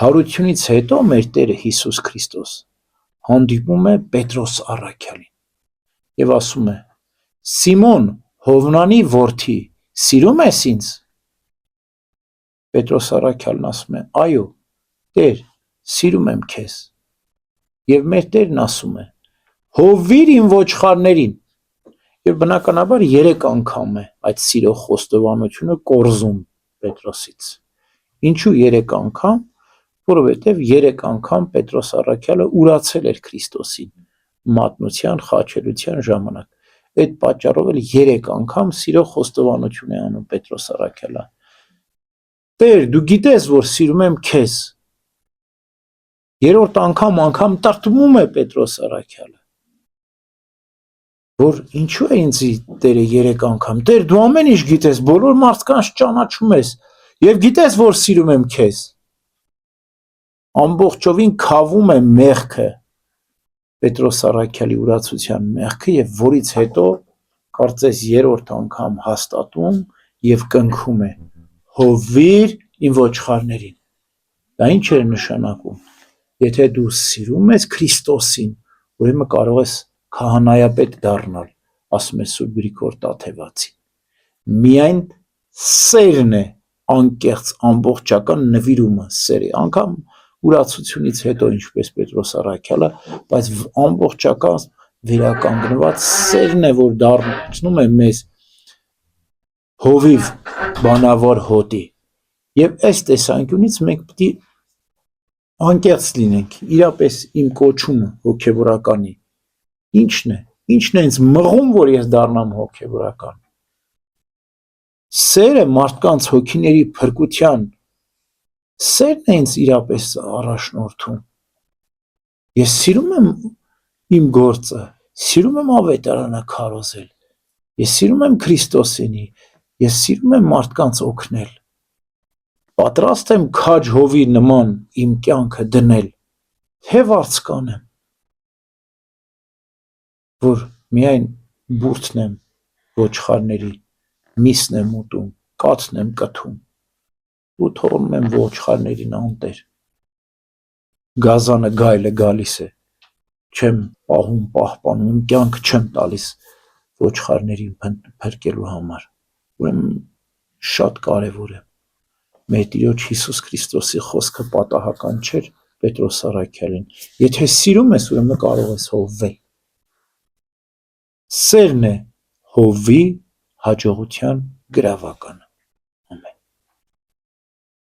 Հարությունից հետո մեր Տերը Հիսուս Քրիստոս հանդիպում է Պետրոս առաքյալին եւ ասում է. Սիմոն, Հովնանի որդի, սիրում ես ինձ։ Պետրոս առաքյալն ասում է. այո, Տեր, սիրում եմ քեզ։ Եվ մեր Տերն ասում է. հովվիր իմ ոչխարներին։ Եվ բնականաբար 3 անգամ է այդ սիրո խոստովանությունը կորզում Պետրոսից։ Ինչու 3 անգամ, որովհետև 3 անգամ Պետրոս առաքյալը ուրացել էր Քրիստոսին մատնության, խաչելության ժամանակ։ Այդ պատճառով էլ 3 անգամ սիրո խոստովանություն է անում Պետրոս առաքյալը։ Տեր, դու գիտես, որ սիրում եմ քեզ։ 3-րդ անգամ տրտմում է Պետրոս առաքյալը։ Որ ինչու է ինձ Տերը 3 անգամ։ Տեր, դու ամեն ինչ գիտես, բոլոր մարդկանց ճանաչում ես եւ գիտես, որ սիրում եմ քեզ։ Ամբողջովին քավում է մեղքը, Պետրոս առաքյալի ուրացության մեղքը, եւ որից հետո կարծես 3-րդ անգամ հաստատում եւ կնքում է. հովվիր իմ ոչխարներին։ Դա ինչ է նշանակում։ Եթե դու սիրում ես Քրիստոսին, ուրեմն կարող ես քահանայապետ դառնալ, ասում է Սուրբ Գրիգոր Տաթևացին։ Միայն սերն է անկեղծ ամբողջական նվիրումը, սերը, անգամ ուրացությունից հետո ինչպես Պետրոս առաքյալը, բայց ամբողջական վերականգնված սերն է, որ դարձնում է մեզ հովիվ բանավոր հոտի։ Եվ այս տեսանկյունից մենք պետք է անկեղծ լինենք, իրապես իմ կոչումը հոգևորականի ինչն է ինձ մղում, որ ես դառնամ հոգևորական։ Սերը մարդկանց հոգիների փրկության, սերն է ինձ իրապես առաջնորդում։ Ես սիրում եմ իմ գործը, սիրում եմ ավետարանը քարոզել, ես սիրում եմ Քրիստոսինի, ես սիրում եմ մարդկանց օգնել։ Պատրաստ եմ քաջ հովի նման իմ կյանքը դնել, թե վարձկանեմ, որ միայն բուրդն եմ ոչխարների, միսն եմ ուտում, կաթն եմ կթում ու թողնում եմ ոչխարներին անտեր։ Գազանը գայլը գալիս է, չեմ պահում, պահպանում, իմ կյանքը չեմ տալիս ոչխարներին փրկելու համար։ Ուրեմն շատ կարևոր է։ Մեր Տիրոջ Հիսուս Քրիստոսի խոսքը պատահական չէր Պետրոս առաքյալին։ Եթե սիրում ես, ուրեմն կարող ես հովվել։ Սերն է հովվի հաջողության գրավականը։